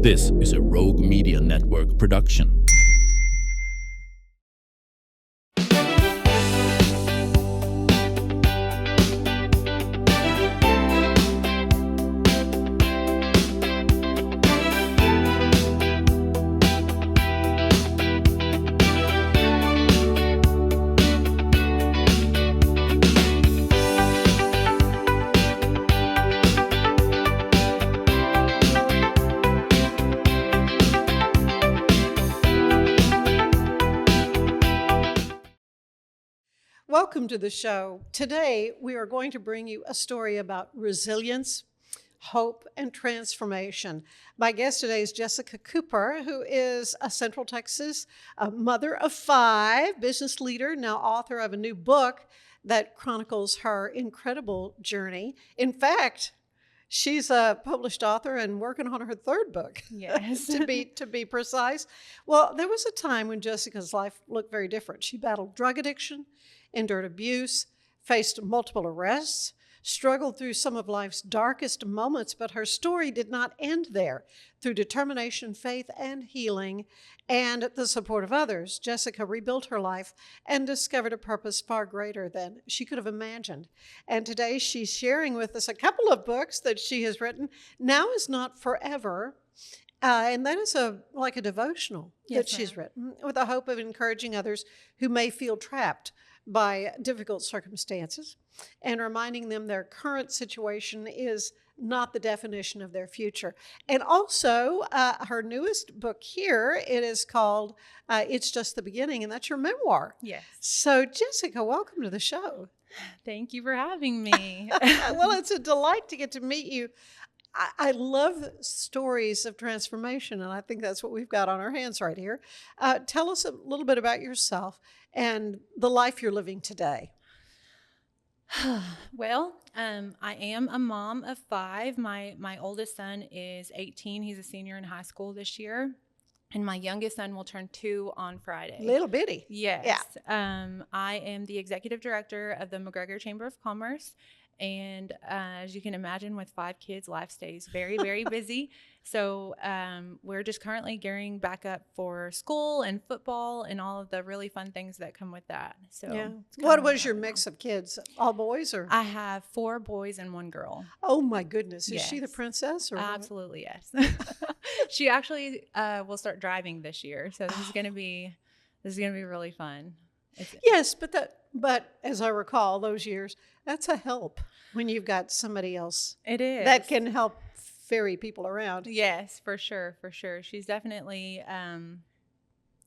This is a Rogue Media Network production. Welcome to the show. Today, we are going to bring you a story about resilience, hope, and transformation. My guest today is Jessica Cooper, who is a Central Texas mother of 5, business leader, now author of a new book that chronicles her incredible journey. In fact, she's a published author and working on her 3rd book. Yes. to be precise. Well, there was a time when Jessica's life looked very different. She battled drug addiction, endured abuse, faced multiple arrests, struggled through some of life's darkest moments, but her story did not end there. Through determination, faith, and healing, and the support of others, Jessica rebuilt her life and discovered a purpose far greater than she could have imagined. And today she's sharing with us a couple of books that she has written. Now is Not Forever, and that is like a devotional that she's written with the hope of encouraging others who may feel trapped by difficult circumstances and reminding them their current situation is not the definition of their future. And also her newest book here, it is called It's Just the Beginning, and that's your memoir. Yes. So Jessica, welcome to the show. Thank you for having me. Well, it's a delight to get to meet you. I love stories of transformation, and I think that's what we've got on our hands right here. Tell us a little bit about yourself and the life you're living today. Well, I am a mom of 5. My oldest son is 18. He's a senior in high school this year. And my youngest son will turn 2 on Friday. Little bitty. Yes. Yeah. I am the executive director of the McGregor Chamber of Commerce. And as you can imagine, with 5 kids, life stays very, very busy. So we're just currently gearing back up for school and football and all of the really fun things that come with that. So yeah. What was your mix of kids? All boys or? I have 4 boys and 1 girl. Oh my goodness! Is Yes. she the princess? Or Absolutely, yes. She actually will start driving this year, so this is gonna be really fun. Yes, but as I recall those years, that's a help when you've got somebody else. It is that can help ferry people around. Yes, for sure. She's definitely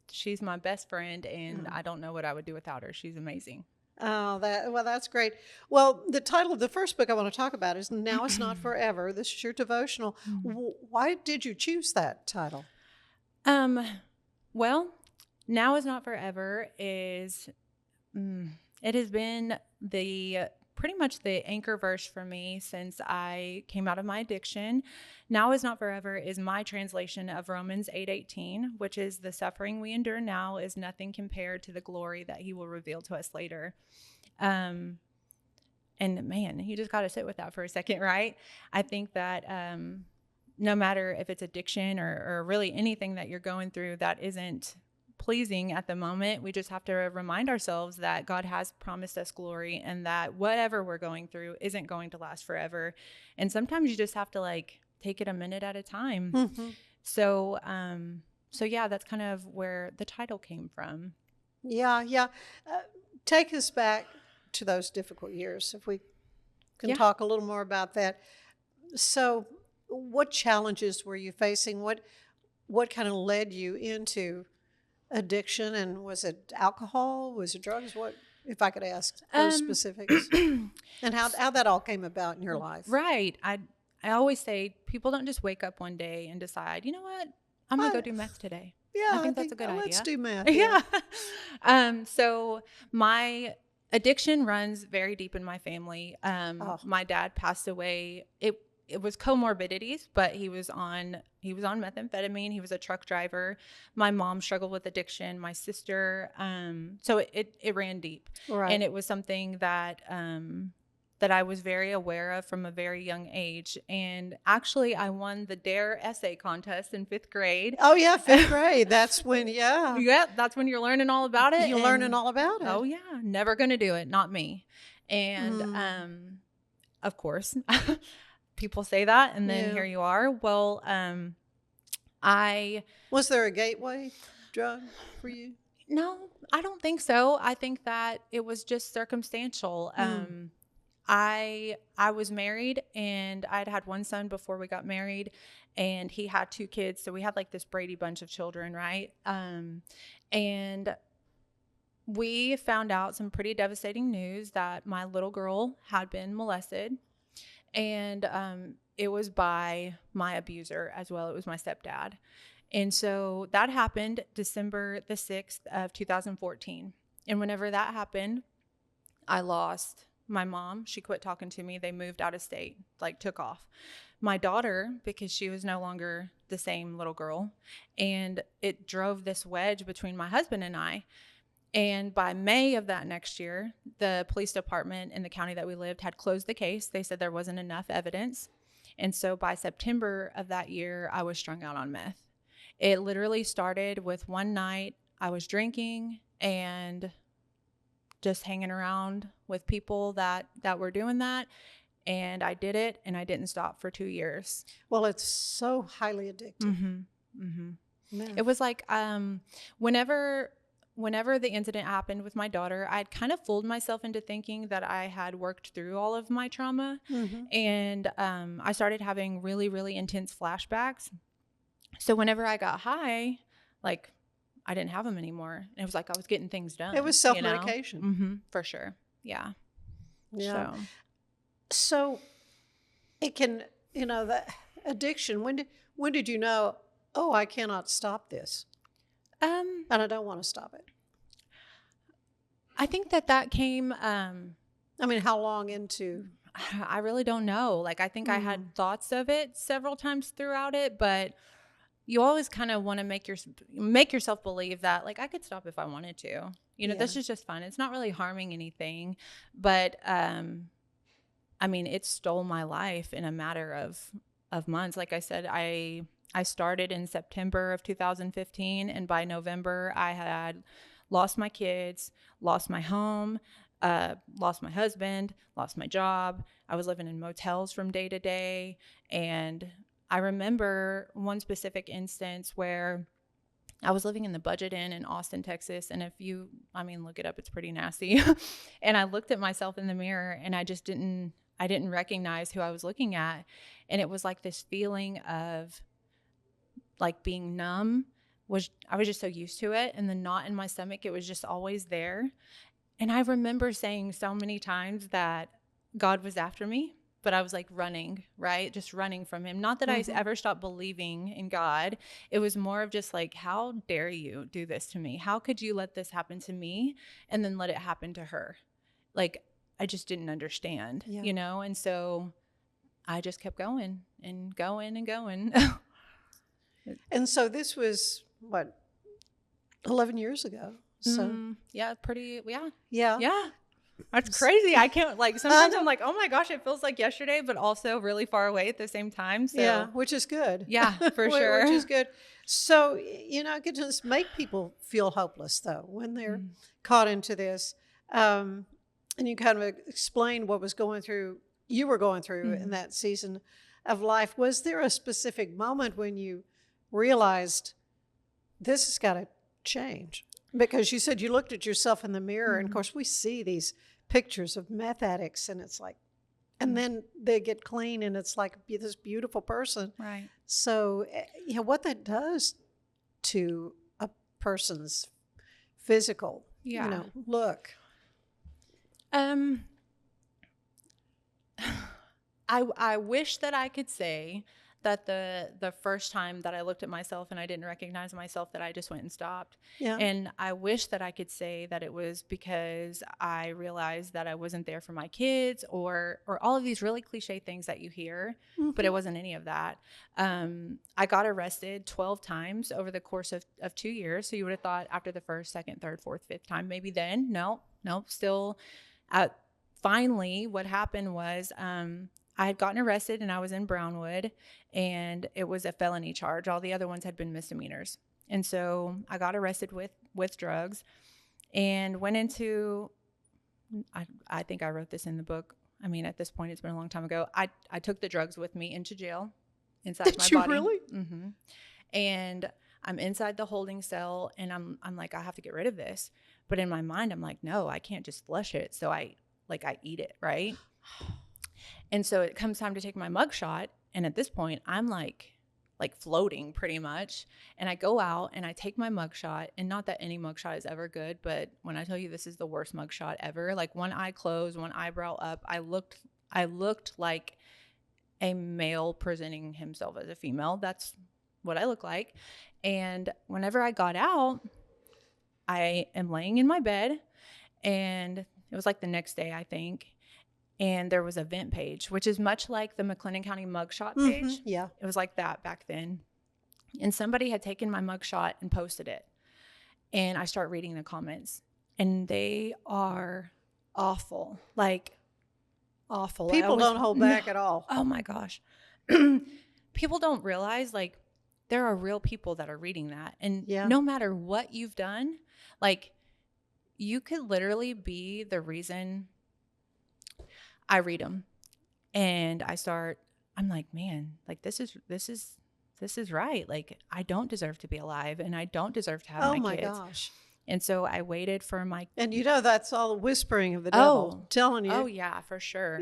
she's my best friend, and I don't know what I would do without her. She's amazing. Oh, that's great. Well, the title of the first book I want to talk about is Now Is Not Forever. This is your devotional. Why did you choose that title? Well, Now Is Not Forever is it has been pretty much the anchor verse for me since I came out of my addiction. Now is not forever is my translation of Romans 8:18, which is the suffering we endure now is nothing compared to the glory that he will reveal to us later. And man, you just got to sit with that for a second, right? I think that no matter if it's addiction or really anything that you're going through that isn't pleasing at the moment, we just have to remind ourselves that God has promised us glory and that whatever we're going through isn't going to last forever. And sometimes you just have to take it a minute at a time. Mm-hmm. So yeah, that's kind of where the title came from. Yeah. Take us back to those difficult years, if we can talk a little more about that. So what challenges were you facing? What kind of led you into addiction, and was it alcohol? Was it drugs? What, if I could ask those specifics, and how that all came about in your life? Right. I always say people don't just wake up one day and decide, you know what, I'm gonna go do meth today. Yeah, I think that's a good idea. Let's do meth. Yeah. So my addiction runs very deep in my family. My dad passed away. It was comorbidities, but he was on methamphetamine. He was a truck driver. My mom struggled with addiction. My sister, so it ran deep, right. And it was something that that I was very aware of from a very young age. And actually, I won the DARE essay contest in 5th grade. Oh, yeah, 5th grade. That's when, yeah. Yeah, that's when you're learning all about it. You're learning all about it. Oh, yeah. Never going to do it. Not me. And of course, people say that. And then here you are. Well, Was there a gateway drug for you? No, I don't think so. I think that it was just circumstantial. I was married, and I'd had one son before we got married, and he had 2 kids. So we had like this Brady bunch of children, right? And we found out some pretty devastating news that my little girl had been molested, and it was by my abuser as well. It was my stepdad. And so that happened December the 6th of 2014. And whenever that happened, I lost my mom. She quit talking to me. They moved out of state, like took off. My daughter, because she was no longer the same little girl. And it drove this wedge between my husband and I. And by May of that next year, the police department in the county that we lived had closed the case. They said there wasn't enough evidence. And so by September of that year, I was strung out on meth. It literally started with one night I was drinking and just hanging around with people that were doing that. And I did it, and I didn't stop for 2 years. Well, it's so highly addictive. It was like whenever the incident happened with my daughter, I'd kind of fooled myself into thinking that I had worked through all of my trauma. And I started having really, really intense flashbacks. So whenever I got high, like I didn't have them anymore. It was like I was getting things done. It was self-medication. For sure. Yeah. Yeah. So it can, the addiction, when did you know, oh, I cannot stop this? And I don't want to stop it. I think that came, I mean, how long into? I really don't know. Like, I think I had thoughts of it several times throughout it, but you always kind of want to make yourself believe that, like, I could stop if I wanted to. This is just fun. It's not really harming anything. But, I mean, it stole my life in a matter of months. Like I said, I started in September of 2015, and by November, I had lost my kids, lost my home, lost my husband, lost my job. I was living in motels from day to day. And I remember one specific instance where I was living in the Budget Inn in Austin, Texas. And look it up, it's pretty nasty. And I looked at myself in the mirror, and I didn't recognize who I was looking at. And it was like this feeling of like being numb. I was just so used to it. And the knot in my stomach, it was just always there. And I remember saying so many times that God was after me, but I was like running, right? Just running from him. Not that I ever stopped believing in God. It was more of just like, how dare you do this to me? How could you let this happen to me and then let it happen to her? Like, I just didn't understand, And so I just kept going and going and going. And so this was, 11 years ago? So yeah. That's crazy. I can't, like, sometimes I'm like, oh my gosh, it feels like yesterday, but also really far away at the same time. So yeah, which is good. Yeah, for sure. Which is good. So, it can just make people feel hopeless, though, when they're caught into this. And you kind of explain what you were going through in that season of life. Was there a specific moment when you realized this has got to change? Because you said you looked at yourself in the mirror, and of course we see these pictures of meth addicts, and it's like, and then they get clean, and it's like this beautiful person. Right. So, what that does to a person's physical, look. I wish that I could say that the first time that I looked at myself and I didn't recognize myself, that I just went and stopped. Yeah. And I wish that I could say that it was because I realized that I wasn't there for my kids or all of these really cliche things that you hear, but it wasn't any of that. I got arrested 12 times over the course of 2 years. So you would have thought after the first, second, third, fourth, fifth time, maybe then, no, still at finally, what happened was I had gotten arrested and I was in Brownwood, and it was a felony charge. All the other ones had been misdemeanors. And so I got arrested with drugs and went into, I think I wrote this in the book. I mean, at this point, it's been a long time ago. I took the drugs with me into jail inside Did my you body. really? Mm-hmm. And I'm inside the holding cell, and I'm like, I have to get rid of this. But in my mind, I'm like, no, I can't just flush it. So I eat it, right? And so it comes time to take my mugshot, and at this point, I'm like floating pretty much. And I go out and I take my mugshot, and not that any mugshot is ever good, but when I tell you this is the worst mugshot ever, like one eye closed, one eyebrow up, I looked like a male presenting himself as a female. That's what I look like. And whenever I got out, I am laying in my bed, and it was like the next day, I think. And there was a vent page, which is much like the McLennan County mugshot page. Mm-hmm. Yeah. It was like that back then. And somebody had taken my mugshot and posted it. And I start reading the comments, and they are awful. Like, awful. People don't hold back at all. Oh my gosh. People don't realize, like, there are real people that are reading that. And no matter what you've done, like, you could literally be the reason. I read them, and I'm like, man, like, this is right. Like, I don't deserve to be alive, and I don't deserve to have my kids. Oh my gosh. And so I waited for my, and that's all the whispering of the devil telling you. Oh yeah, for sure.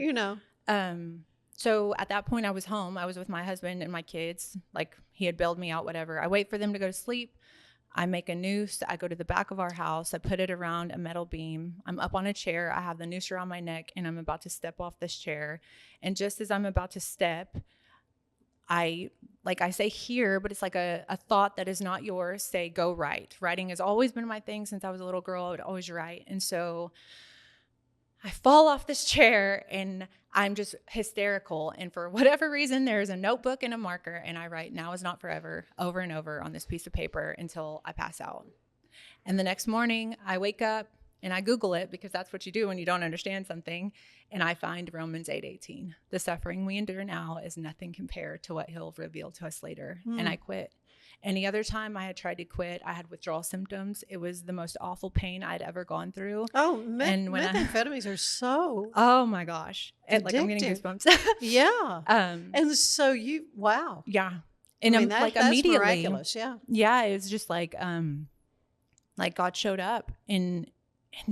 So at that point I was home. I was with my husband and my kids. Like, he had bailed me out, whatever. I wait for them to go to sleep. I make a noose. I go to the back of our house. I put it around a metal beam. I'm up on a chair. I have the noose around my neck, and I'm about to step off this chair. And just as I'm about to step, I say here, but it's like a thought that is not yours. Say, go write. Writing has always been my thing since I was a little girl. I would always write. And so I fall off this chair, and I'm just hysterical. And for whatever reason, there's a notebook and a marker, and I write "Now is not forever" over and over on this piece of paper until I pass out. And the next morning I wake up and I Google it, because that's what you do when you don't understand something. And I find Romans 8:18. The suffering we endure now is nothing compared to what he'll reveal to us later. And I quit. Any other time I had tried to quit, I had withdrawal symptoms. It was the most awful pain I'd ever gone through. Oh, methamphetamines are so oh my gosh. Like, I'm getting goosebumps. Yeah. And so wow. Yeah. And I'm like, that's immediately. Miraculous. Yeah. Yeah. It was just like God showed up in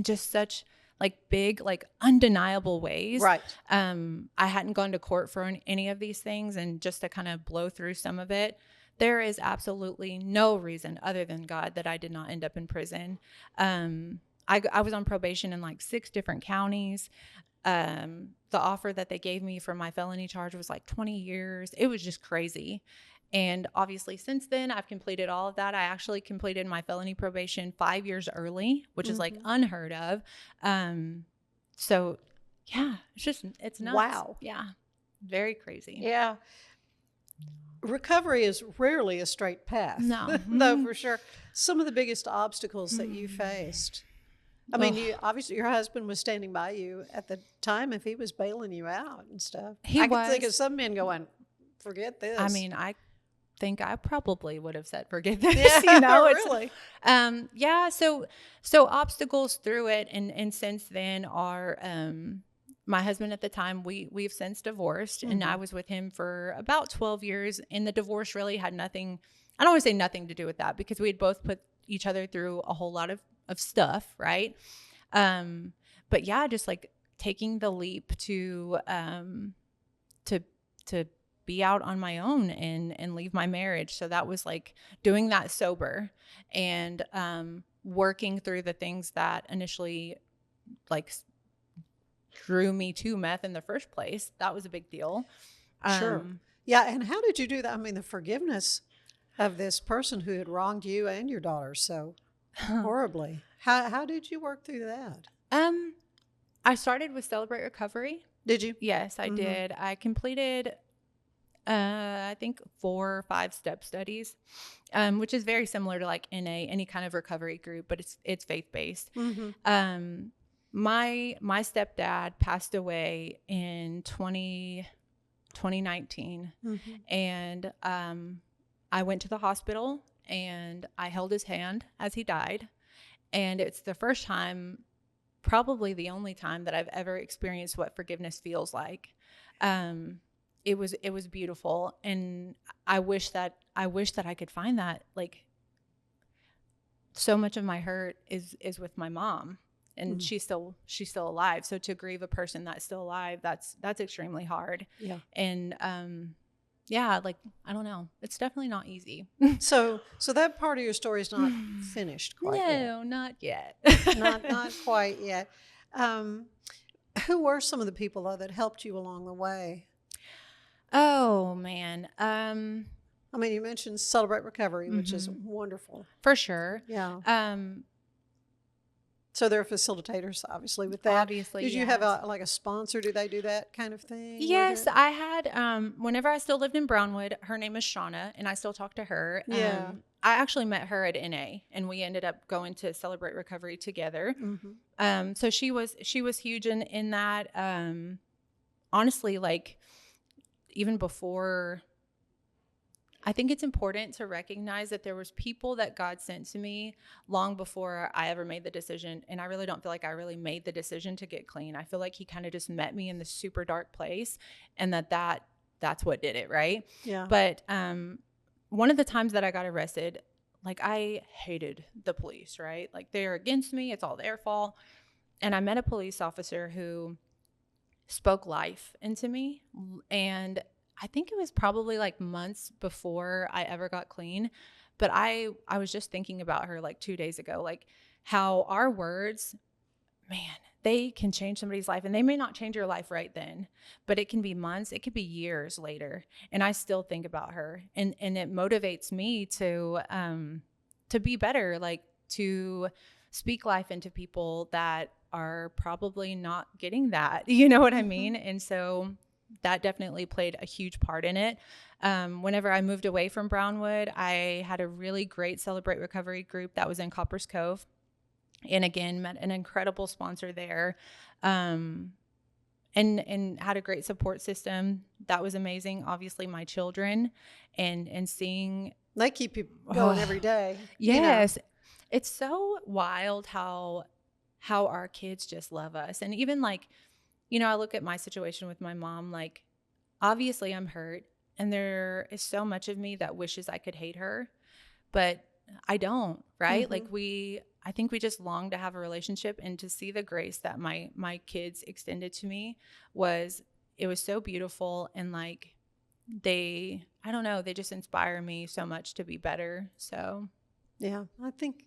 just such like big, like undeniable ways. Right. I hadn't gone to court for any of these things, and just to kind of blow through some of it, there is absolutely no reason other than God that I did not end up in prison. I was on probation in like 6 different counties. The offer that they gave me for my felony charge was like 20 years. It was just crazy. And obviously since then, I've completed all of that. I actually completed my felony probation 5 years early, which is like unheard of. So yeah, it's nuts. Wow. Yeah. Very crazy. Yeah. Recovery is rarely a straight path. No. No, for sure. Some of the biggest obstacles that you faced. I mean, obviously your husband was standing by you at the time if he was bailing you out and stuff. I could think of some men going, forget this. I mean, I think I probably would have said, forget this. Yeah, really. Yeah. So obstacles through it. And since then are, my husband at the time, we've since divorced, and I was with him for about 12 years. And the divorce really had nothing, I don't want to say nothing to do with that, because we had both put each other through a whole lot of stuff. Right. But yeah, just like taking the leap to be out on my own and leave my marriage. So that was like doing that sober, and working through the things that initially like drew me to meth in the first place. That was a big deal. Sure. Yeah. And how did you do that? I mean, the forgiveness of this person who had wronged you and your daughter so horribly. How did you work through that? I started with Celebrate Recovery. Did you? Yes, I did. I completed, I think 4 or 5 step studies, which is very similar to like NA, any kind of recovery group, but it's faith-based. my stepdad passed away in 2019. And I went to the hospital and I held his hand as he died. And it's the first time, probably the only time, that I've ever experienced what forgiveness feels like. It was beautiful. And I wish that I could find that. Like, so much of my hurt is with my mom, and she's still alive. So to grieve a person that's still alive, that's extremely hard. Yeah. And yeah, like, I don't know. It's definitely not easy. So that part of your story is not finished quite yet. No, not yet. not quite yet. Who were some of the people, though, that helped you along the way? Oh, man. I mean, you mentioned Celebrate Recovery, which is wonderful. For sure. Yeah. So there are facilitators, obviously, with that. Obviously, Did you have a sponsor? Do they do that kind of thing? Yes, I had. Whenever I still lived in Brownwood, her name is Shauna, and I still talk to her. Yeah. I actually met her at NA, and we ended up going to Celebrate Recovery together. So she was huge in that. Honestly, like, even before, I think it's important to recognize that there was people that God sent to me long before I ever made the decision. And I really don't feel like I really made the decision to get clean. I feel like he kind of just met me in this super dark place, and that's what did it. Right. Yeah. But, one of the times that I got arrested, like, I hated the police, right? Like, they're against me. It's all their fault. And I met a police officer who spoke life into me. And I think it was probably like months before I ever got clean. But I was just thinking about her like 2 days ago, like how our words, man, they can change somebody's life, and they may not change your life right then, but it can be months, it could be years later. And I still think about her, and it motivates me to be better, like to speak life into people that are probably not getting that, you know what I mean? And so that definitely played a huge part in it. Whenever I moved away from Brownwood, I had a really great Celebrate Recovery group that was in Coppers Cove. And again, met an incredible sponsor there, and had a great support system. That was amazing. Obviously, my children, and seeing, they keep you going every day. Yes, you know? It's so wild how our kids just love us. And even like, you know, I look at my situation with my mom. Like, obviously, I'm hurt, and there is so much of me that wishes I could hate her, but I don't. Right? Like I think we just long to have a relationship, and to see the grace that my kids extended to me it was so beautiful. And like, I don't know, they just inspire me so much to be better. So yeah, I think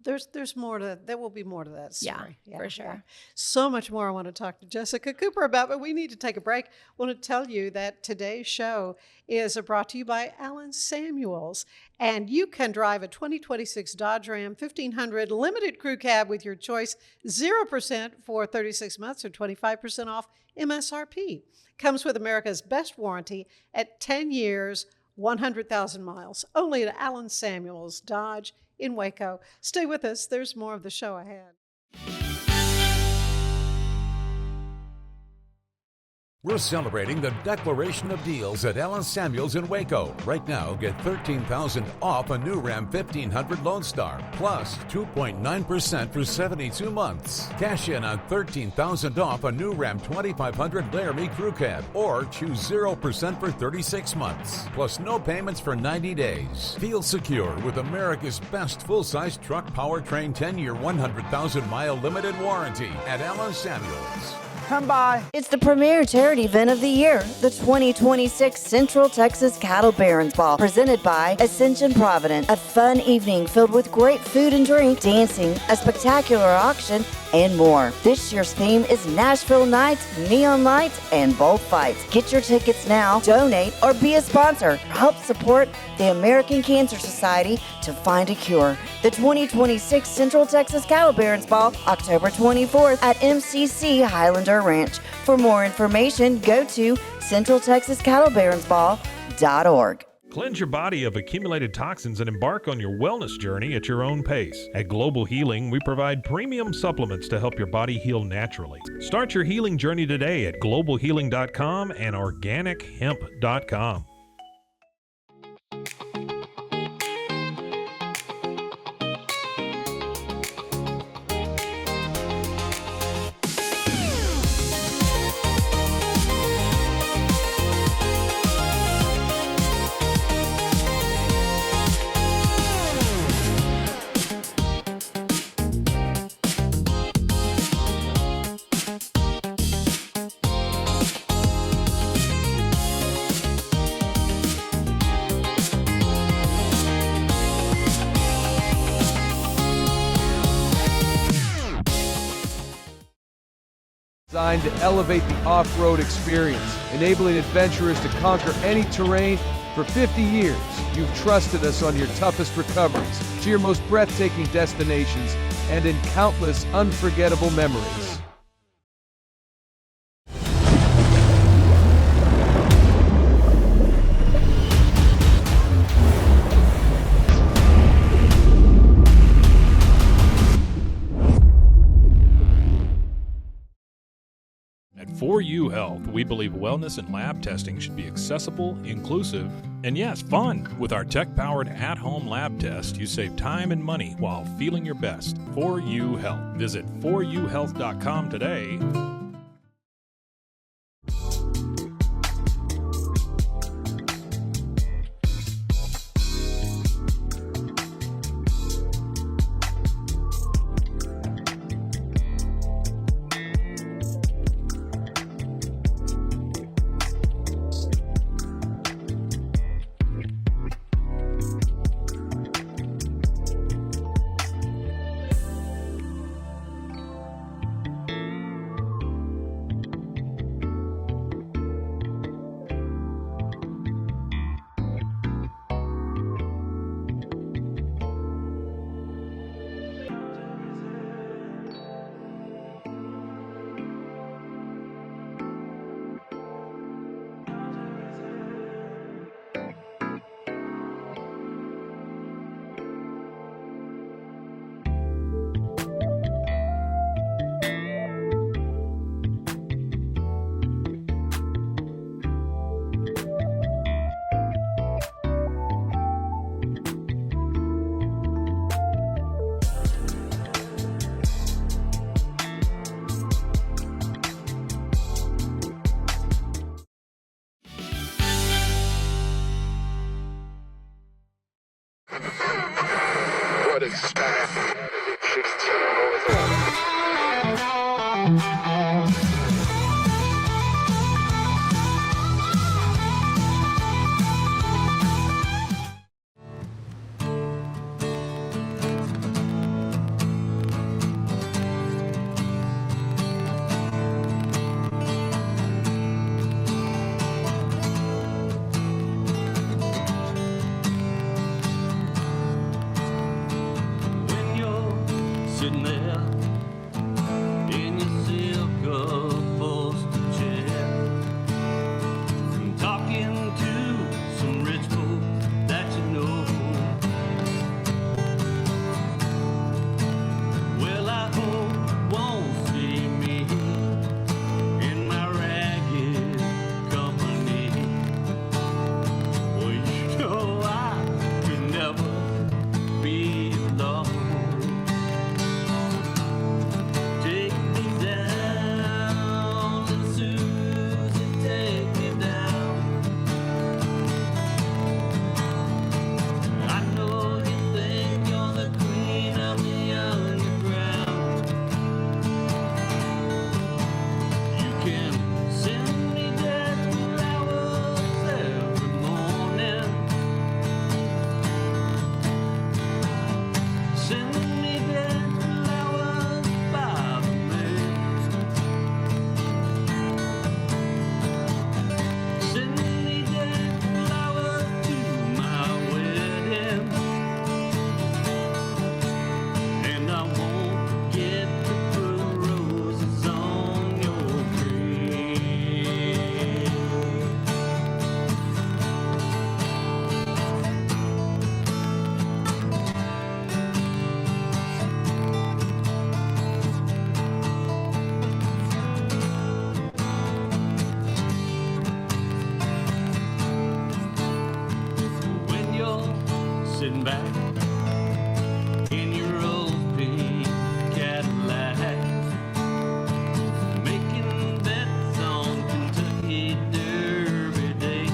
there's more there will be more to that story. Yeah, for sure. Yeah. So much more I want to talk to Jessica Cooper about, but we need to take a break. I want to tell you that today's show is brought to you by Alan Samuels, and you can drive a 2026 Dodge Ram 1500 limited crew cab with your choice, 0% for 36 months or 25% off MSRP. Comes with America's best warranty at 10 years, 100,000 miles. Only at Alan Samuels Dodge in Waco. Stay with us. There's more of the show ahead. We're celebrating the Declaration of Deals at Alan Samuels in Waco. Right now, get $13,000 off a new Ram 1500 Lone Star, plus 2.9% for 72 months. Cash in on $13,000 off a new Ram 2500 Laramie Crew Cab, or choose 0% for 36 months, plus no payments for 90 days. Feel secure with America's best full-size truck powertrain 10-year, 100,000-mile limited warranty at Alan Samuels. Come by. It's the premier charity event of the year, the 2026 Central Texas Cattle Barons Ball, presented by Ascension Providence. A fun evening filled with great food and drink, dancing, a spectacular auction, and more. This year's theme is Nashville Nights, Neon Lights, and Bullfights. Get your tickets now, donate, or be a sponsor. Help support the American Cancer Society to find a cure. The 2026 Central Texas Cattle Barons Ball, October 24th at MCC Highlander Ranch. For more information, go to centraltexascattlebaronsball.org. Cleanse your body of accumulated toxins and embark on your wellness journey at your own pace. At Global Healing, we provide premium supplements to help your body heal naturally. Start your healing journey today at globalhealing.com and organichemp.com. Designed to elevate the off-road experience, enabling adventurers to conquer any terrain. For 50 years, you've trusted us on your toughest recoveries, to your most breathtaking destinations, and in countless unforgettable memories. At 4U Health, we believe wellness and lab testing should be accessible, inclusive, and yes, fun. With our tech-powered at-home lab test, you save time and money while feeling your best. 4U Health. Visit 4uhealth.com today. sitting back in your old pink Cadillac, making bets on Kentucky Derby Day.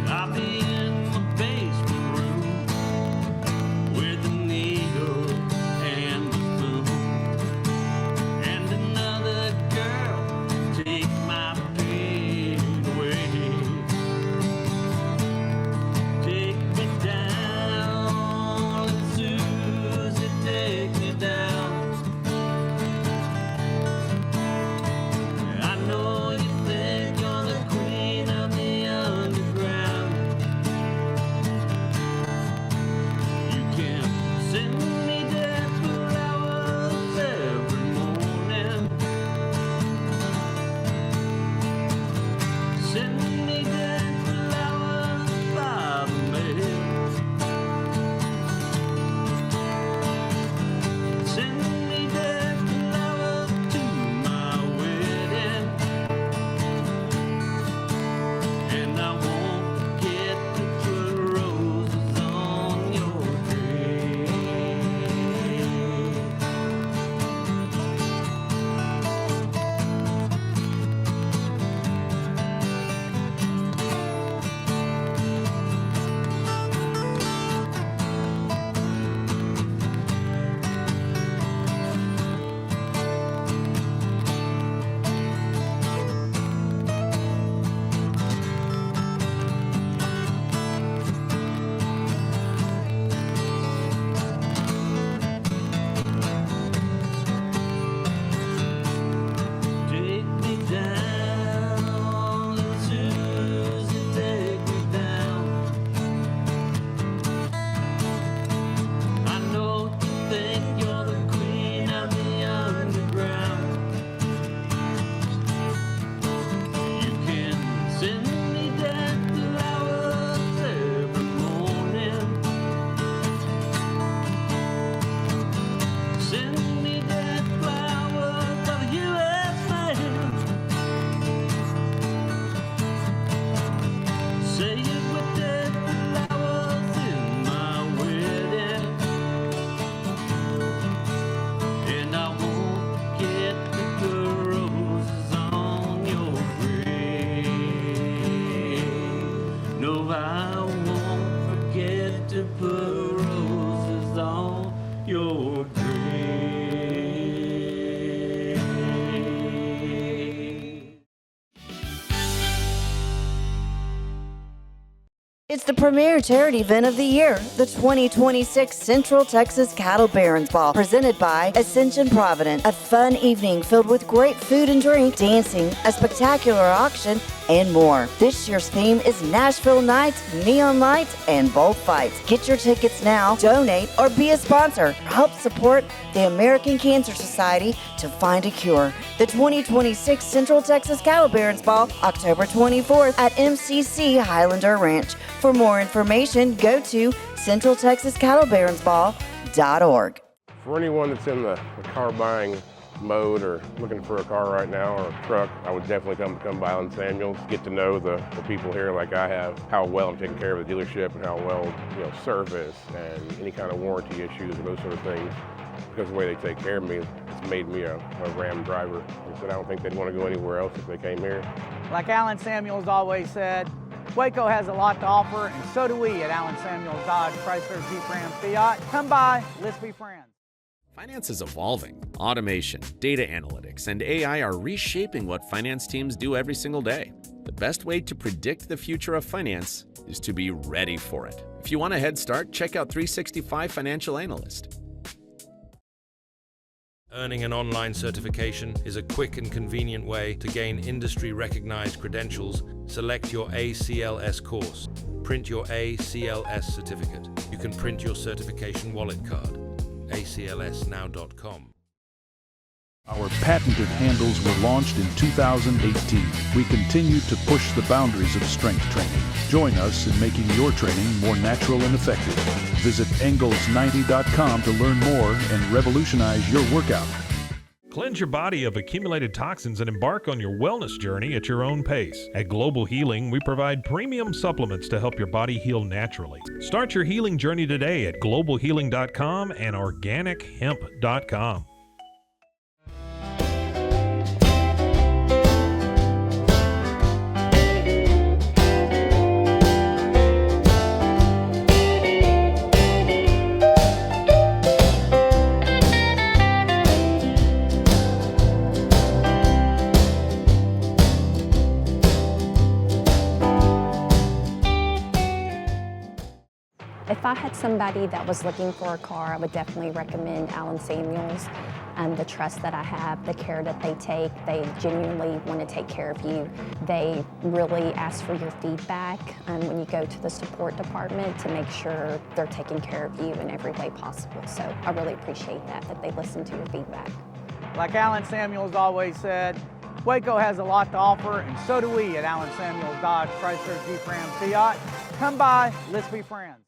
I'll be in my basement room with a needle and a spoon, and another girl take my pain away. Take me down, Susie, take me down. I know you think you're the queen of the underground. You can send me dead flowers every morning. Send me dead flowers by the mail. Send me dead flowers to my wedding, and I won't forget to put roses on your grave. Take me down, Susie, take me down. I know you think you're the queen of the underground. You can send me dead flowers every morning. Send me dead flowers for the U.S. mail. Say you put dead flowers in my wedding, and I won't forget to put roses on your grave. No, I won't forget to put roses on your grave. It's the premier charity event of the year, the 2026 Central Texas Cattle Barons Ball, presented by Ascension Provident. A fun evening filled with great food and drink, dancing, a spectacular auction, and more. This year's theme is Nashville Nights, Neon Lights, and Bullfights. Get your tickets now, donate, or be a sponsor. Help support the American Cancer Society to find a cure. The 2026 Central Texas Cattle Barons Ball, October 24th at MCC Highlander Ranch. For more information, go to centraltexascattlebaronsball.org. For anyone that's in the car buying mode or looking for a car right now or a truck, I would definitely come by Allen Samuels, get to know the people here like I have, how well I'm taking care of the dealership and how well, service and any kind of warranty issues and those sort of things. Because of the way they take care of me, it's made me a Ram driver. I said I don't think they'd want to go anywhere else if they came here. Like Allen Samuels always said, Waco has a lot to offer, and so do we at Allen Samuels Dodge, Chrysler, Jeep, Ram, Fiat. Come by, let's be friends. Finance is evolving. Automation, data analytics, and AI are reshaping what finance teams do every single day. The best way to predict the future of finance is to be ready for it. If you want a head start, check out 365 Financial Analyst. Earning an online certification is a quick and convenient way to gain industry-recognized credentials. Select your ACLS course. Print your ACLS certificate. You can print your certification wallet card. aclsnow.com. Our patented handles were launched in 2018. We continue to push the boundaries of strength training. Join us in making your training more natural and effective. Visit Engels90.com to learn more and revolutionize your workout. Cleanse your body of accumulated toxins and embark on your wellness journey at your own pace. At Global Healing, we provide premium supplements to help your body heal naturally. Start your healing journey today at globalhealing.com and organichemp.com. If I had somebody that was looking for a car, I would definitely recommend Alan Samuels. The trust that I have, the care that they take, they genuinely want to take care of you. They really ask for your feedback when you go to the support department to make sure they're taking care of you in every way possible. So I really appreciate that they listen to your feedback. Like Alan Samuels always said, Waco has a lot to offer, and so do we at Alan Samuels Dodge Chrysler Jeep Ram Fiat. Come by, let's be friends.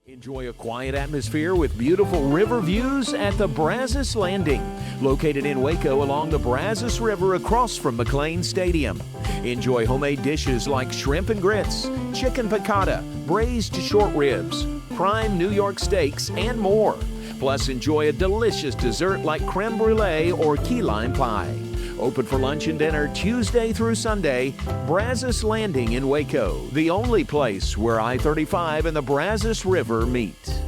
Enjoy a quiet atmosphere with beautiful river views at the Brazos Landing, located in Waco along the Brazos River across from McLean Stadium. Enjoy homemade dishes like shrimp and grits, chicken piccata, braised short ribs, prime New York steaks, and more. Plus, enjoy a delicious dessert like creme brulee or key lime pie. Open for lunch and dinner Tuesday through Sunday. Brazos Landing in Waco, the only place where I-35 and the Brazos River meet.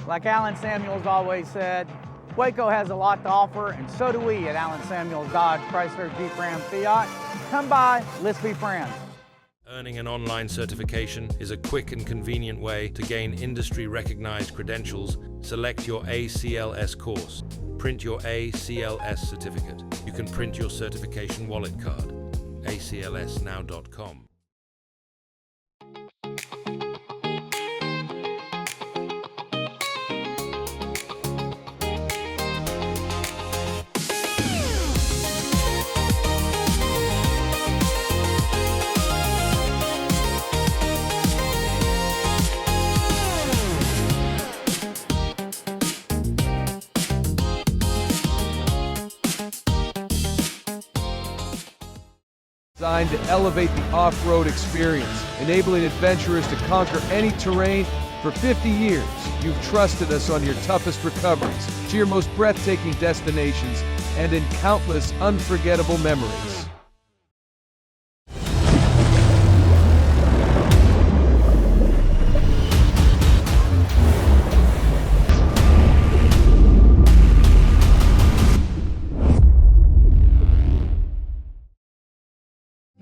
Like Alan Samuels always said, Waco has a lot to offer, and so do we at Alan Samuels Dodge, Chrysler, Jeep, Ram, Fiat. Come by, let's be friends. Earning an online certification is a quick and convenient way to gain industry-recognized credentials. Select your ACLS course. Print your ACLS certificate. You can print your certification wallet card. aclsnow.com. Designed to elevate the off-road experience, enabling adventurers to conquer any terrain. For 50 years, you've trusted us on your toughest recoveries, to your most breathtaking destinations, and in countless unforgettable memories.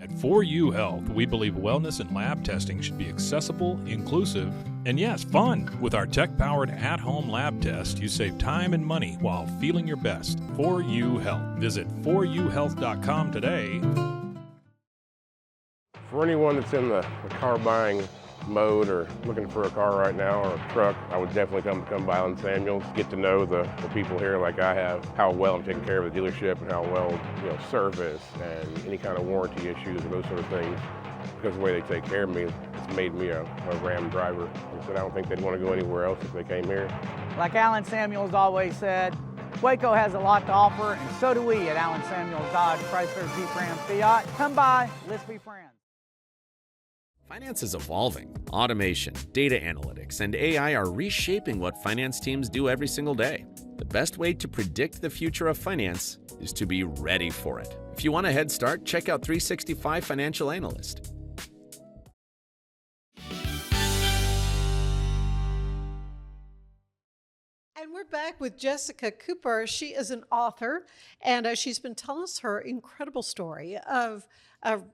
At 4U Health, we believe wellness and lab testing should be accessible, inclusive, and yes, fun. With our tech-powered at-home lab test, you save time and money while feeling your best. 4U Health. Visit 4uhealth.com today. For anyone that's in the car buying mode or looking for a car right now or a truck, I would definitely come by Alan Samuels, get to know the people here like I have, how well I'm taking care of the dealership and how well, service and any kind of warranty issues or those sort of things. Because of the way they take care of me, it's made me a Ram driver. And so I don't think they'd want to go anywhere else if they came here. Like Alan Samuels always said, Waco has a lot to offer, and so do we at Alan Samuels Dodge, Chrysler, Jeep, Ram, Fiat. Come by, let's be friends. Finance is evolving. Automation, data analytics, and AI are reshaping what finance teams do every single day. The best way to predict the future of finance is to be ready for it. If you want a head start, check out 365 Financial Analyst. And we're back with Jessica Cooper. She is an author, and she's been telling us her incredible story of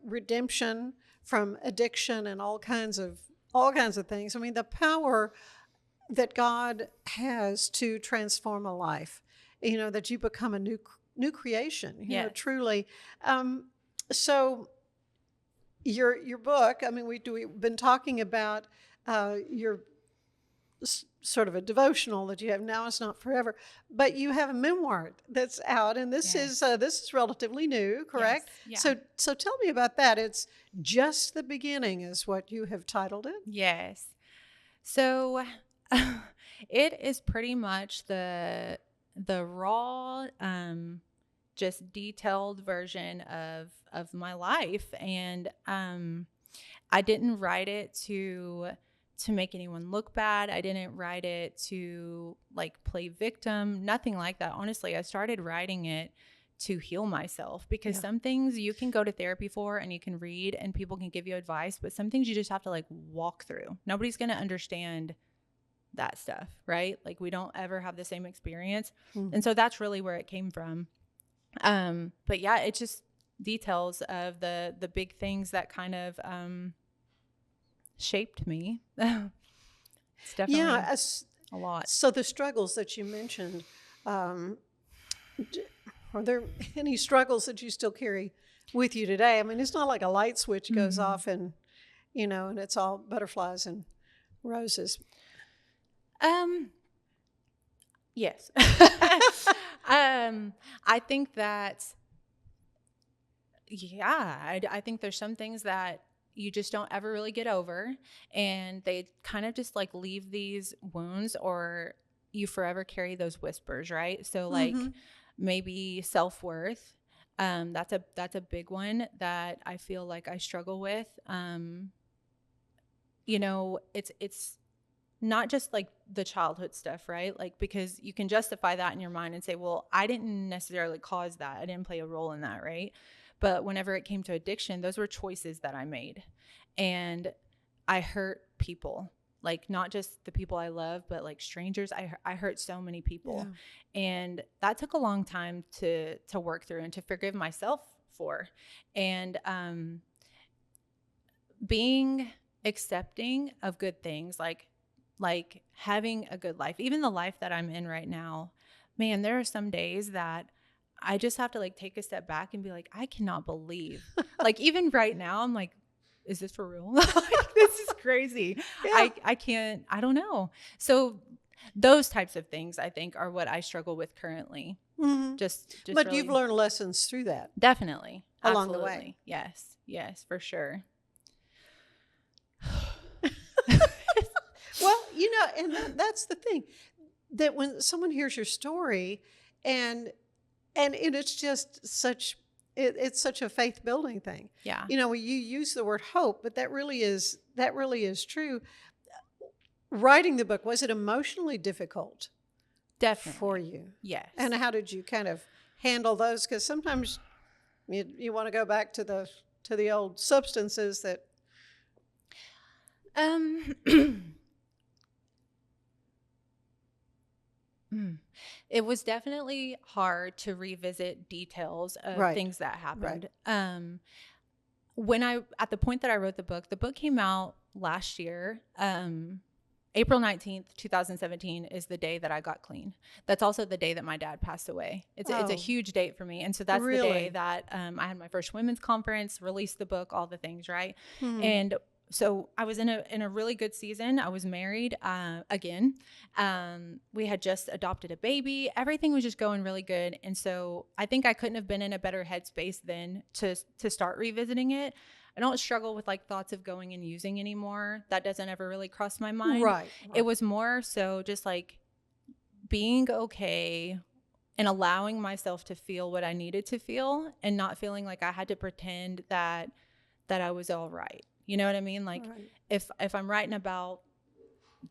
redemption from addiction and all kinds of things. I mean, the power that God has to transform a life. That you become a new creation. Yes. Truly. So your book. I mean, we've been talking about your sort of a devotional that you have now. It's not forever, but you have a memoir that's out, and this is relatively new, correct? Yes. Yeah. So tell me about that. It's Just the Beginning is what you have titled it. Yes. So it is pretty much the raw, just detailed version of my life, and I didn't write it to make anyone look bad. I didn't write it to play victim, nothing like that. Honestly, I started writing it to heal myself, because some things you can go to therapy for and you can read and people can give you advice, but some things you just have to walk through. Nobody's going to understand that stuff, right? We don't ever have the same experience. And so that's really where it came from. But yeah, it's just details of the big things that kind of, shaped me. It's definitely a lot. So the struggles that you mentioned, are there any struggles that you still carry with you today? I mean, it's not like a light switch goes off and it's all butterflies and roses. Yes. I think that, I think there's some things that you just don't ever really get over, and they kind of just leave these wounds, or you forever carry those whispers, right? So maybe self-worth, that's a big one that I feel like I struggle with. It's not just the childhood stuff, right? Because you can justify that in your mind and say, well, I didn't necessarily cause that. I didn't play a role in that, right? But whenever it came to addiction, those were choices that I made, and I hurt people. like not just the people I love, but like strangers. I hurt so many people, and that took a long time to work through and to forgive myself for. And being accepting of good things, like having a good life, even the life that I'm in right now, man, there are some days that I just have to like take a step back and be like, I cannot believe, like even right now, I'm like, is this for real? Like, this is crazy. Yeah. I don't know. So those types of things I think are what I struggle with currently. Mm-hmm. Just but really, you've learned lessons through that. Definitely. Along Absolutely. the way. Yes, for sure. Well, you know, and that's the thing, that when someone hears your story and it's just such, it's such a faith building thing. Yeah. You know, you use the word hope, but that really is true. Writing the book, was it emotionally difficult? Definitely. For you? Yes. And how did you kind of handle those? Because sometimes you want to go back to the old substances that. It was definitely hard to revisit details of things that happened. At the point that I wrote the book came out last year. April 19th, 2017 is the day that I got clean. That's also the day that my dad passed away. It's a huge date for me. And so that's the day that I had my first women's conference, released the book, all the things, right? And so I was in a really good season. I was married again. We had just adopted a baby. Everything was just going really good. And so I think I couldn't have been in a better headspace then to start revisiting it. I don't struggle with like thoughts of going and using anymore. That doesn't ever really cross my mind. Right. It was more so just like being okay and allowing myself to feel what I needed to feel and not feeling like I had to pretend that I was all right. You know what I mean? Like if I'm writing about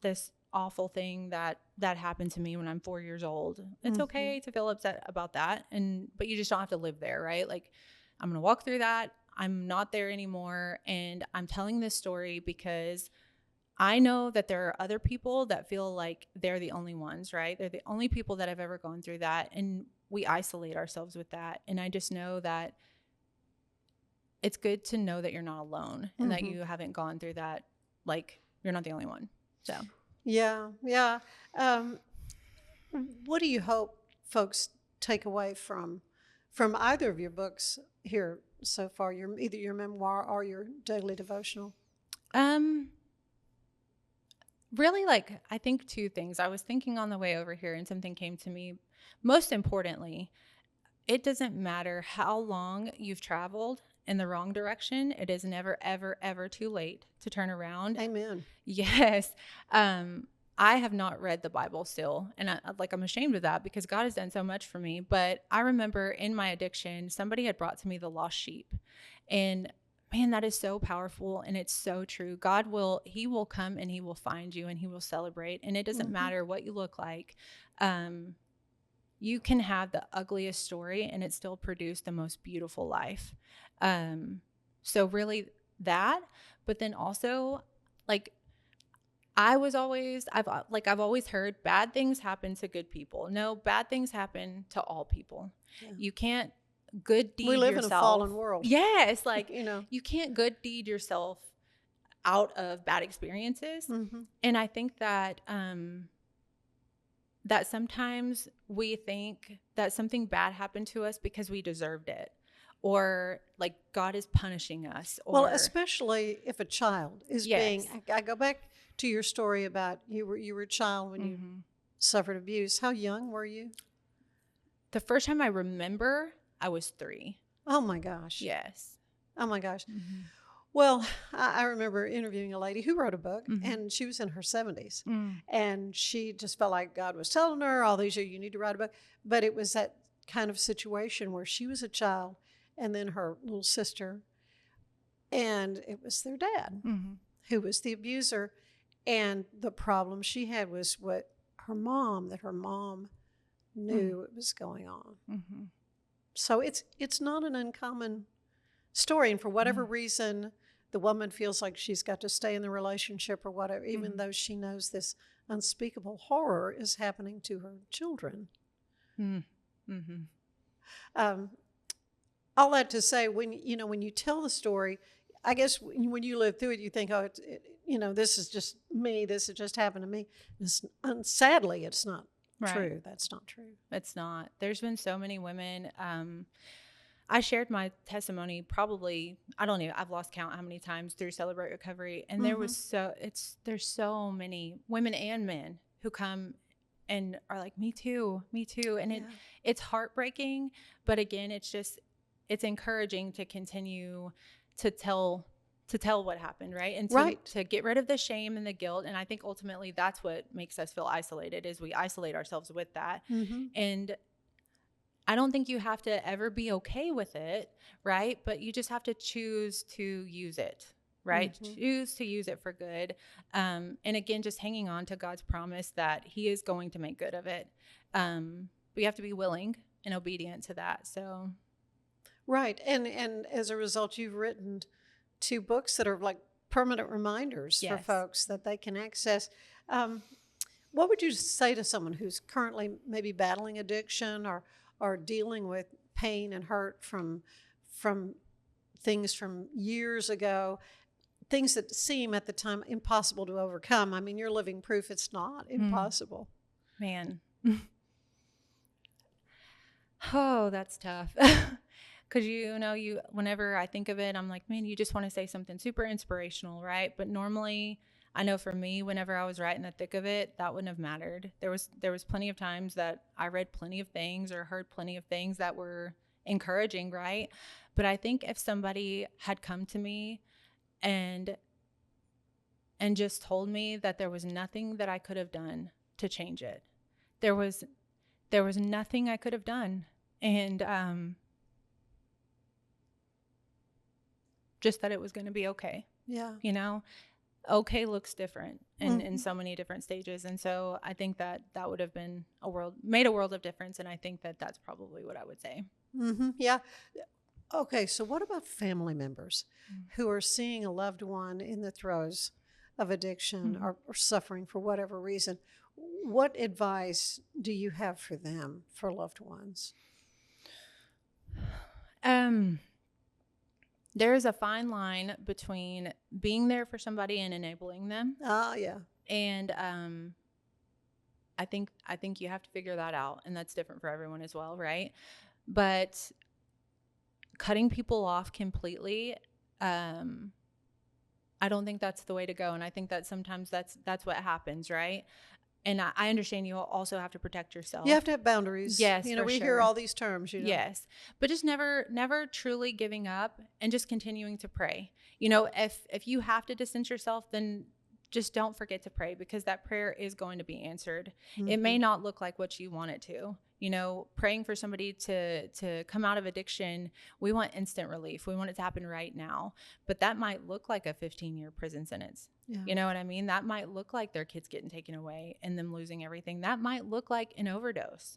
this awful thing that happened to me when I'm 4 years old, it's okay to feel upset about that. But you just don't have to live there, right? Like I'm going to walk through that. I'm not there anymore. And I'm telling this story because I know that there are other people that feel like they're the only ones, right? They're the only people that have ever gone through that. And we isolate ourselves with that. And I just know that it's good to know that you're not alone and that you haven't gone through that. Like you're not the only one. So, yeah. What do you hope folks take away from either of your books here so far, either your memoir or your daily devotional? Really, like, I think two things. I was thinking on the way over here and something came to me. Most importantly, it doesn't matter how long you've traveled in the wrong direction. It is never, ever, ever too late to turn around. Amen. Yes. I have not read the Bible still. And I'm ashamed of that because God has done so much for me. But I remember in my addiction, somebody had brought to me the lost sheep. And man, that is so powerful. And it's so true. He will come and he will find you and he will celebrate. And it doesn't matter what you look like. You can have the ugliest story and it still produce the most beautiful life. So really that, but then also like, I've always heard bad things happen to good people. No, bad things happen to all people. Yeah. You can't good deed yourself. We live in a fallen world. Yes. Like, you can't good deed yourself out of bad experiences. And I think that, that sometimes we think that something bad happened to us because we deserved it. Or like God is punishing us. Well, especially if a child is being, I go back to your story about you were a child when you suffered abuse. How young were you? The first time I remember, I was 3. Oh my gosh. Yes. Oh my gosh. Well, I remember interviewing a lady who wrote a book and she was in her 70s and she just felt like God was telling her all these years, you need to write a book. But it was that kind of situation where she was a child and then her little sister, and it was their dad who was the abuser. And the problem she had was that her mom knew it was going on. So it's not an uncommon story. And for whatever reason, the woman feels like she's got to stay in the relationship or whatever, even though she knows this unspeakable horror is happening to her children. All that to say, when you tell the story, I guess when you live through it, you think, oh, this is just me. This has just happened to me. Sadly, it's not true. That's not true. It's not. There's been so many women. I shared my testimony probably, I've lost count how many times through Celebrate Recovery. And there's so many women and men who come and are like, me too. And it's heartbreaking. But again, it's encouraging to continue to tell what happened, right? And to get rid of the shame and the guilt. And I think ultimately that's what makes us feel isolated, is we isolate ourselves with that. And I don't think you have to ever be okay with it, right? But you just have to choose to use it, right? Choose to use it for good. And again, just hanging on to God's promise that he is going to make good of it. But you have to be willing and obedient to that. So, right. And as a result, you've written 2 books that are like permanent reminders for folks that they can access. What would you say to someone who's currently maybe battling addiction or dealing with pain and hurt from things from years ago, things that seem at the time impossible to overcome? I mean, you're living proof it's not impossible. Man. Oh, that's tough. Because, whenever I think of it, I'm like, man, you just want to say something super inspirational, right? But normally, I know for me, whenever I was right in the thick of it, that wouldn't have mattered. There was plenty of times that I read plenty of things or heard plenty of things that were encouraging, right? But I think if somebody had come to me and just told me that there was nothing that I could have done to change it, there was nothing I could have done, and just that it was going to be okay. Yeah. Okay looks different in so many different stages. And so I think that would have been made a world of difference. And I think that that's probably what I would say. Yeah. Okay. So what about family members who are seeing a loved one in the throes of addiction or suffering for whatever reason? What advice do you have for them, for loved ones? There is a fine line between being there for somebody and enabling them. Yeah. And I think you have to figure that out, and that's different for everyone as well, right? But cutting people off completely, I don't think that's the way to go. And I think that sometimes that's what happens, right? And I understand you also have to protect yourself. You have to have boundaries. Yes, we hear all these terms. Yes, but just never truly giving up and just continuing to pray. If you have to distance yourself, then just don't forget to pray, because that prayer is going to be answered. It may not look like what you want it to. Praying for somebody to come out of addiction, we want instant relief. We want it to happen right now. But that might look like a 15-year prison sentence. Yeah. You know what I mean? That might look like their kids getting taken away and them losing everything. That might look like an overdose.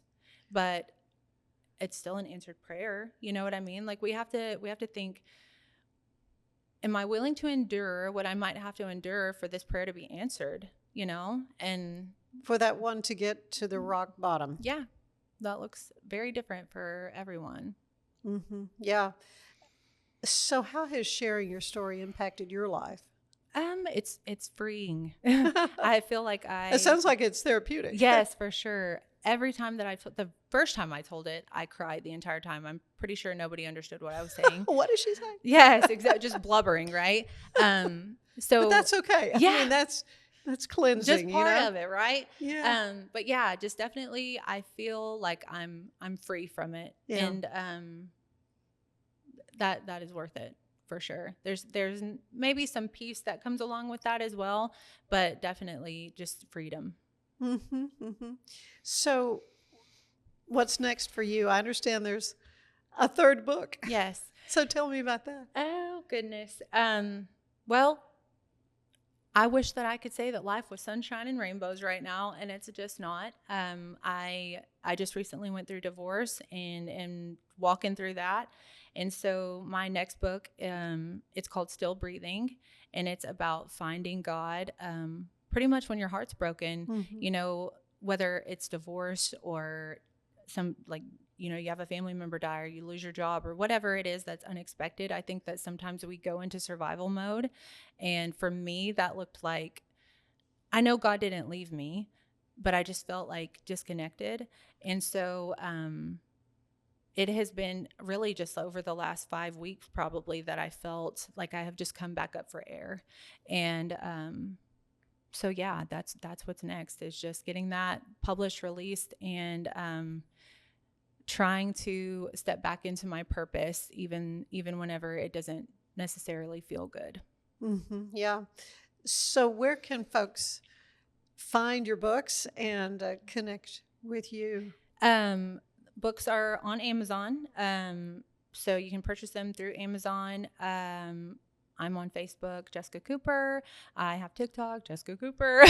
But it's still an answered prayer. You know what I mean? Like we have to think, am I willing to endure what I might have to endure for this prayer to be answered? And for that one to get to the rock bottom. Yeah. That looks very different for everyone. Yeah. So how has sharing your story impacted your life? It's freeing. I feel like It sounds like it's therapeutic. Yes, for sure. Every time that the first time I told it, I cried the entire time. I'm pretty sure nobody understood what I was saying. What did she say? Yes, exactly. Just blubbering, right? But that's okay. Yeah. I mean, that's cleansing. Just part of it, right? Yeah. But yeah, just definitely, I feel like I'm free from it, and that is worth it. For sure. There's maybe some peace that comes along with that as well, but definitely just freedom. So what's next for you? I understand there's a 3rd book. Yes. So tell me about that. Oh, goodness. Well, I wish that I could say that life was sunshine and rainbows right now, and it's just not. I just recently went through divorce and walking through that. And so my next book, it's called Still Breathing, and it's about finding God pretty much when your heart's broken, Mhm. you know, whether it's divorce or some, like, you know, you have a family member die or you lose your job or whatever it is that's unexpected. I think that sometimes we go into survival mode. And for me, that looked like, I know God didn't leave me, but I just felt like disconnected. And so it has been really just over the last 5 weeks probably that I felt like I have just come back up for air. And so yeah, that's what's next, is just getting that published, released, and trying to step back into my purpose, even whenever it doesn't necessarily feel good. Mm-hmm. Yeah. So where can folks find your books and connect with you? Books are on Amazon, so you can purchase them through Amazon. I'm on Facebook, Jessica Cooper. I have TikTok, Jessica Cooper.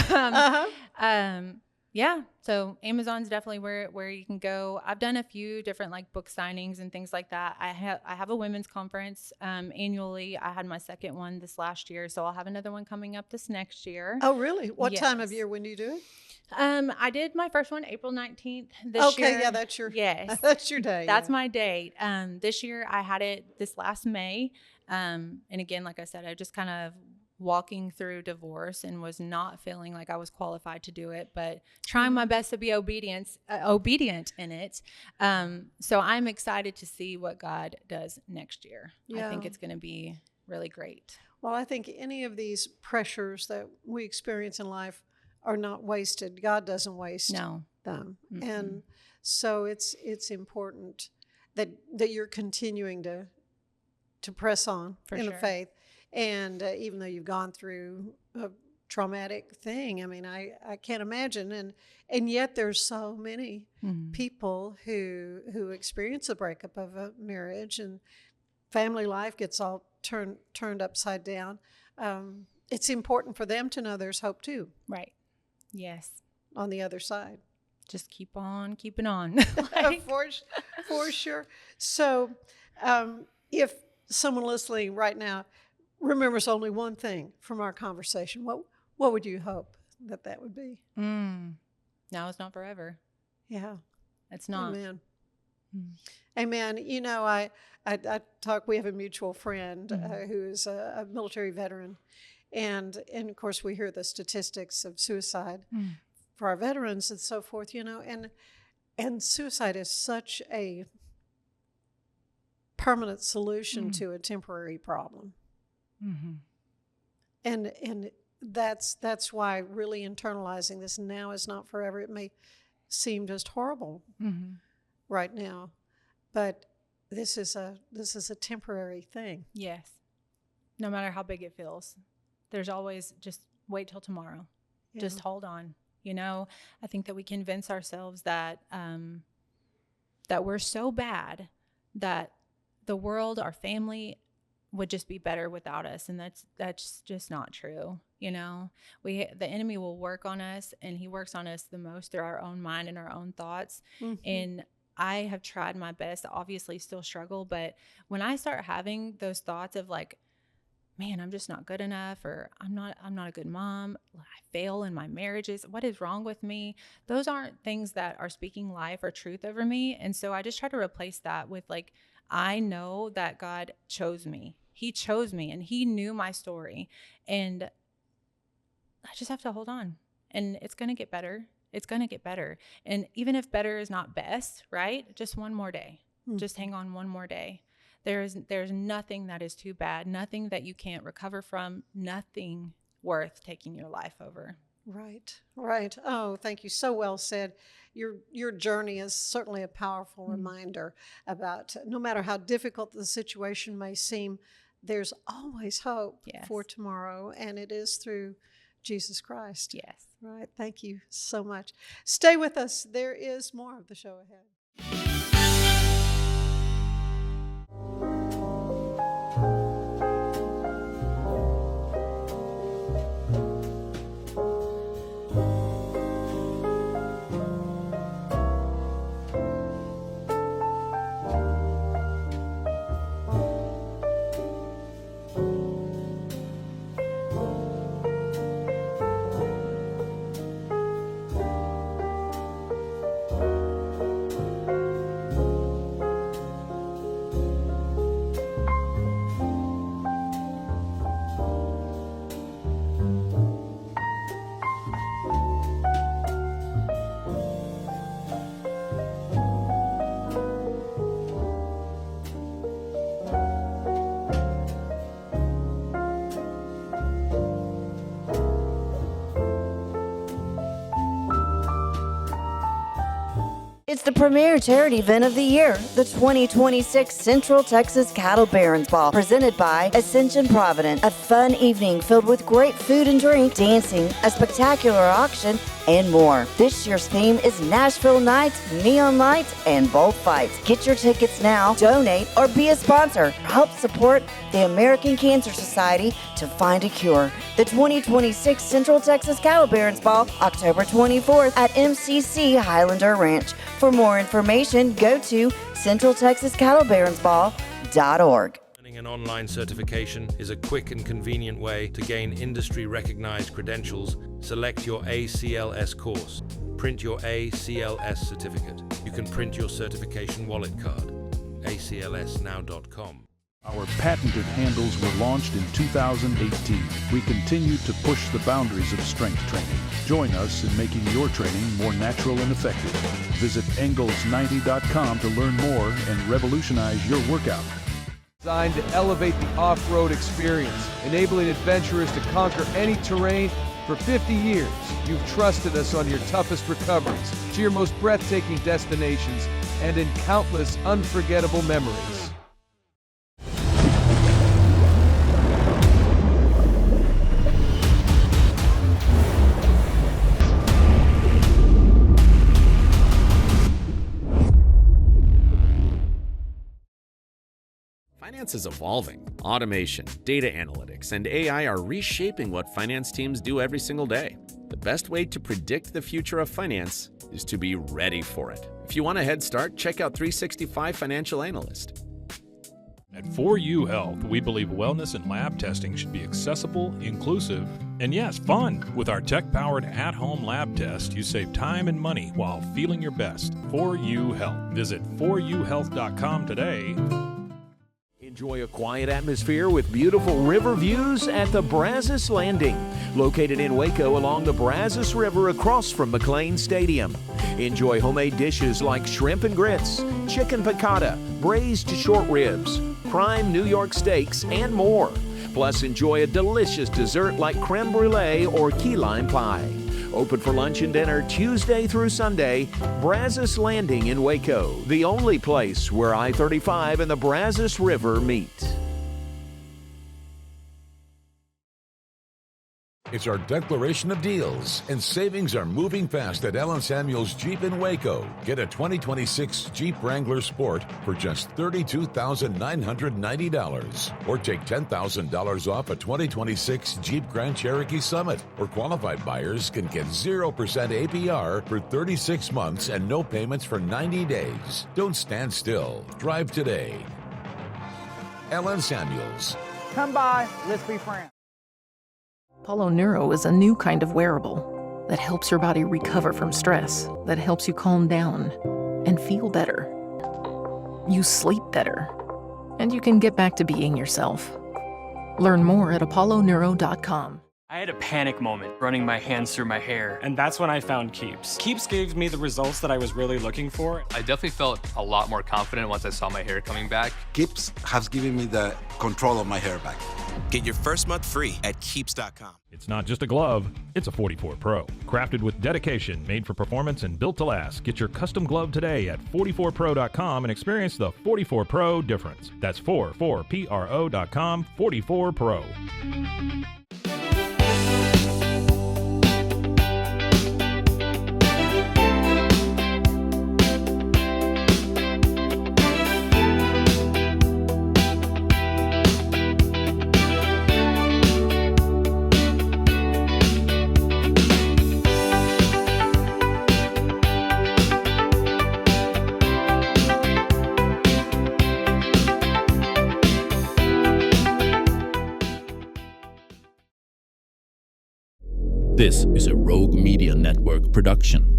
Yeah, so Amazon's definitely where you can go. I've done a few different like book signings and things like that. I have a women's conference annually. I had my second one this last year, so I'll have another one coming up this next year. Oh, really? What time of Yes. year when do you do it? I did my first one April 19th this Okay, year. yeah, that's your yes, that's your day. That's yeah. my date. This year I had it this last May. And again, like I said, I just kind of walking through divorce and was not feeling like I was qualified to do it, but trying my best to be obedient in it. So I'm excited to see what God does next year. I think Yeah. it's going to be really great. Well, I think any of these pressures that we experience in life are not wasted. God doesn't waste No. them. Mm-mm. And so it's important that you're continuing to press on For in the sure. faith. And even though you've gone through a traumatic thing, I mean, I can't imagine. And yet there's so many Mhm. people who experience the breakup of a marriage, and family life gets all turned upside down. It's important for them to know there's hope too. Right. Yes. On the other side. Just keep on keeping on. For sure. So if someone listening right now remembers only one thing from our conversation, what would you hope that would be? Now is not forever. Yeah. It's not. Amen. Amen. You know, I talk, we have a mutual friend who is a military veteran. And of course, we hear the statistics of suicide for our veterans and so forth, you know, and suicide is such a permanent solution to a temporary problem. Mm-hmm. And that's why really internalizing this now is not forever. It may seem just horrible right now, but this is a temporary thing. Yes. No matter how big it feels, there's always just wait till tomorrow. Yeah. Just hold on. You know, I think that we convince ourselves that that we're so bad that the world, our family, would just be better without us, and that's just not true. You know, the enemy will work on us, and he works on us the most through our own mind and our own thoughts. And I have tried my best, obviously still struggle, but when I start having those thoughts of like, man, I'm just not good enough, or I'm not a good mom, I fail in my marriages, what is wrong with me? Those aren't things that are speaking life or truth over me. And so I just try to replace that with like, I know that God chose me. He chose me and he knew my story. And I just have to hold on, and it's going to get better. It's going to get better. And even if better is not best, right? Just one more day. Just hang on one more day. There's nothing that is too bad, nothing that you can't recover from, nothing worth taking your life over. Right. Oh, thank you. So well said. Your journey is certainly a powerful reminder about no matter how difficult the situation may seem, there's always hope for tomorrow, and it is through Jesus Christ. Yes. Right. Thank you so much. Stay with us. There is more of the show ahead. It's the premier charity event of the year, the 2026 Central Texas Cattle Barons Ball, presented by Ascension Provident. A fun evening filled with great food and drink, dancing, a spectacular auction, and more. This year's theme is Nashville Nights, Neon Lights, and Bullfights. Get your tickets now, donate, or be a sponsor. Help support the American Cancer Society to find a cure. The 2026 Central Texas Cattle Barons Ball, October 24th at MCC Highlander Ranch. For more information, go to centraltexascattlebaronsball.org. Earning an online certification is a quick and convenient way to gain industry-recognized credentials. Select your ACLS course. Print your ACLS certificate. You can print your certification wallet card. aclsnow.com. Our patented handles were launched in 2018. We continue to push the boundaries of strength training. Join us in making your training more natural and effective. Visit Engels90.com to learn more and revolutionize your workout. Designed to elevate the off-road experience, enabling adventurers to conquer any terrain. For 50 years, you've trusted us on your toughest recoveries, to your most breathtaking destinations, and in countless unforgettable memories. Finance is evolving. Automation, data analytics, and AI are reshaping what finance teams do every single day. The best way to predict the future of finance is to be ready for it. If you want a head start, check out 365 Financial Analyst. At 4U Health, we believe wellness and lab testing should be accessible, inclusive, and yes, fun. With our tech-powered at-home lab test, you save time and money while feeling your best. 4U Health. Visit 4uhealth.com today. Enjoy a quiet atmosphere with beautiful river views at the Brazos Landing, located in Waco along the Brazos River across from McLean Stadium. Enjoy homemade dishes like shrimp and grits, chicken piccata, braised short ribs, prime New York steaks, and more. Plus, enjoy a delicious dessert like creme brulee or key lime pie. Open for lunch and dinner Tuesday through Sunday. Brazos Landing in Waco, the only place where I-35 and the Brazos River meet. It's our declaration of deals, and savings are moving fast at Allen Samuels Jeep in Waco. Get a 2026 Jeep Wrangler Sport for just $32,990, or take $10,000 off a 2026 Jeep Grand Cherokee Summit. Or qualified buyers can get 0% APR for 36 months and no payments for 90 days. Don't stand still. Drive today. Allen Samuels. Come by, let's be friends. Apollo Neuro is a new kind of wearable that helps your body recover from stress, that helps you calm down and feel better. You sleep better, and you can get back to being yourself. Learn more at apolloneuro.com. I had a panic moment running my hands through my hair, and that's when I found Keeps. Keeps gave me the results that I was really looking for. I definitely felt a lot more confident once I saw my hair coming back. Keeps has given me the control of my hair back. Get your first month free at Keeps.com. It's not just a glove, it's a 44 Pro. Crafted with dedication, made for performance, and built to last. Get your custom glove today at 44pro.com and experience the 44 Pro difference. That's 44pro.com, 44 Pro. This is a Rogue Media Network production.